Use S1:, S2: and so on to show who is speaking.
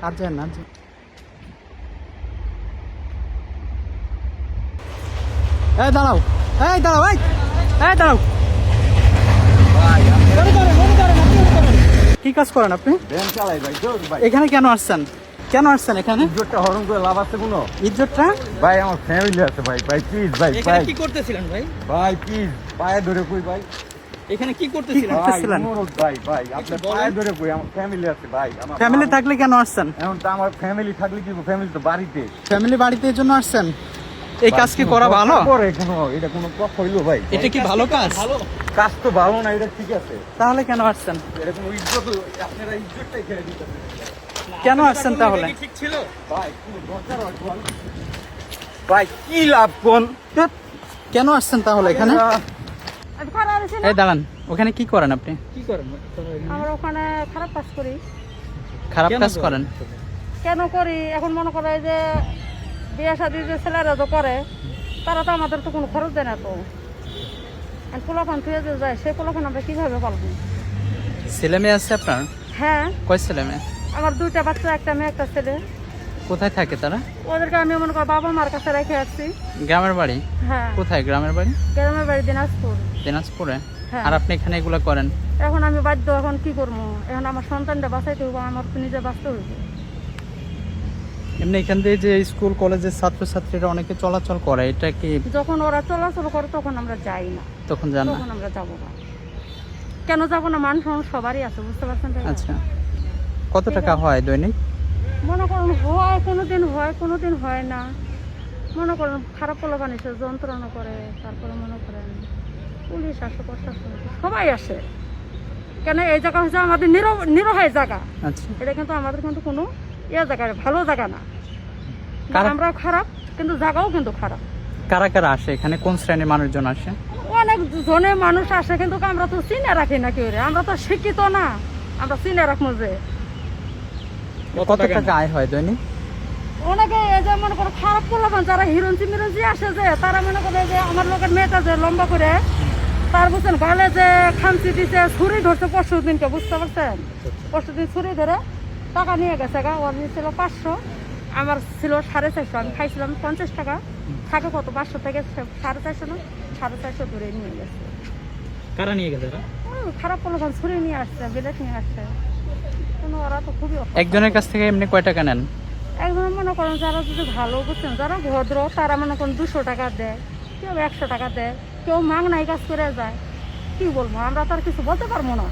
S1: আর যান না, আর যান। এই দাঁড়াও, এই দাঁড়াও, এই এই দাঁড়াও। কি কাজ করেন আপনি?
S2: ভ্যান চালাই ভাই, জোর ভাই।
S1: এখানে কেন আসছেন? কেন আসছেন এখানে?
S2: ইজ্জতটা হরণ করে লাভ আছে কোনো?
S1: ইজ্জতটা?
S2: ভাই আমার ফ্যামিলি আছে ভাই, ভাই প্লিজ ভাই,
S1: এখানে
S2: ভাই
S1: কি করতেছিলেন ভাই?
S2: ভাই প্লিজ পায়ে ধরে কই ভাই,
S1: এখানে কি করতেছিলেন?
S2: ভাই
S1: করতেছিলেন?
S2: অনুরোধ ভাই, ভাই আপনার পায়ে ধরে কই, আমার ফ্যামিলি আছে ভাই, আমার
S1: ফ্যামিলি থাকলে কেন আসছেন?
S2: এখন তো আমার ফ্যামিলি থাকলে কি, ফ্যামিলি তো বাড়িতে।
S1: ফ্যামিলি বাড়িতে এর জন্য আসছেন? এই কাজ কি করা ভালো?
S2: করে কোনো এটা কোনো কথা হইলো ভাই?
S1: এটা কি ভালো কাজ?
S2: কাজ তো ভালো না, এটা ঠিক আছে,
S1: তাহলে কেন আসছেন?
S2: এটা কোনো ইজ্জত, আপনারা ইজ্জতটাই খেয়ে দিতেছেন।
S1: কেন আসছেন তাহলে?
S2: ঠিক ছিল ভাই, কোনো দরকার হয় বল ভাই, কি লাভ কোন?
S1: কেন আসছেন তাহলে এখানে? এই দাঁড়ান, ওখানে কি করেন আপনি? কি করেন?
S3: আমরা ওখানে খারাপ কাজ করি।
S1: খারাপ কাজ করেন?
S3: কেন করি? এখন মনে করে যে বিয়ে শাদী যে ছেলেরা তো করে, তারা তো আমাদের তো কোনো খরচ দেয় না। তো পোলাপান থুয়ে যে যায়, সেই পোলাপান আমরা কিভাবে পালবো?
S1: ছেলে মেয়ে আছে আপনার?
S3: হ্যাঁ,
S1: কয় ছেলে মেয়ে?
S3: আমার দুইটা বাচ্চা, একটা মেয়ে একটা ছেলে।
S1: কোথায় থাকে তারা?
S3: ওদেরকে আমি মনে করি বাবা মার কাছে রেখে আসছি।
S1: গ্রামের বাড়ি?
S3: হ্যাঁ,
S1: কোথায় গ্রামের বাড়ি?
S3: গ্রামের বাড়ি দিনাজপুর।
S1: দিনাজপুরে?
S3: হ্যাঁ।
S1: আর আপনি এখানে এগুলা করেন?
S3: এখন আমি বাধ্য, এখন কি করবো? এখন আমার সন্তানটা বাঁচাইতে হইব, আমার তো নিজে বাঁচতে হইব।
S1: এমনি এখান থেকে যে স্কুল কলেজের ছাত্রছাত্রীরা অনেকে চলাচল করে, এটা কি
S3: যখন ওরা চলাচল করে তখন আমরা যাই না,
S1: তখন জান না?
S3: তখন আমরা যাবো না। কেন যাবো না? মান সম্মান সবারই আছে, বুঝতে পারছেন তাই না?
S1: আচ্ছা, কত টাকা হয় দৈনিক?
S3: মনে করেন হয় কোনোদিন হয়, কোনোদিন হয় না। মনে করেন খারাপ পোলাপান এসে যন্ত্রণা করে, তারপরে মনে করেন পুলিশ আসে, প্রশাসন আসে, সবাই আসে। কেন এই জায়গা হচ্ছে আমাদের নিরহায় জায়গা।
S1: আচ্ছা,
S3: এটা কিন্তু আমাদের কিন্তু কোনো জায়গা, ভালো জায়গা না।
S1: কারা-
S3: আমরাও খারাপ, কিন্তু জায়গাও কিন্তু খারাপ।
S1: কারা কারা আসে এখানে? কোন শ্রেণীর মানুষজন আসে?
S3: অনেক জনের মানুষ আসে, কিন্তু আমরা তো চিনে রাখি না কেউ রে। আমরা তো শিক্ষিত না, আমরা চিনে রাখবো যে।
S1: কত টাকা আয় হয় দৈনিক?
S3: অনেকে এই যে মনে করো খারাপ পোলাপান যারা হিরঞ্চি মিরঞ্চি আসে, যে তারা মনে করে যে আমার লোকের মেয়েটা যে লম্বা করে, তার বুঝছেন গালে যে খামচি দিছে, ছুরি ধরছে পরশু দিনকে, বুঝতে পারছেন? পরশু দিন ছুরি ধরে টাকা নিয়ে গেছে গা। ওর ছিল 500, আমার ছিল 450, আমি খাইছিলাম 50 টাকা। থাকে কত? 500 থেকে 450 না 450 ধরে নিয়ে গেছে।
S1: কারা নিয়ে গেছে?
S3: খারাপ পোলাপান ছুরি নিয়ে আসছে, বিলেট নিয়ে আসছে। কোনো ওরা তো খুবই অত্যাচার।
S1: একজনের কাছ থেকে এমনি কয় টাকা নেন?
S3: একজন মনে করেন যারা যদি ভালো বুঝছেন, যারা ভদ্র, তারা মনে করেন 200 টাকা দেয়, কেউ 100 টাকা দেয়, কেউ মাংনাই কাজ করে যায়। কি বলবো, আমরা তো আর কিছু বলতে পারবো না।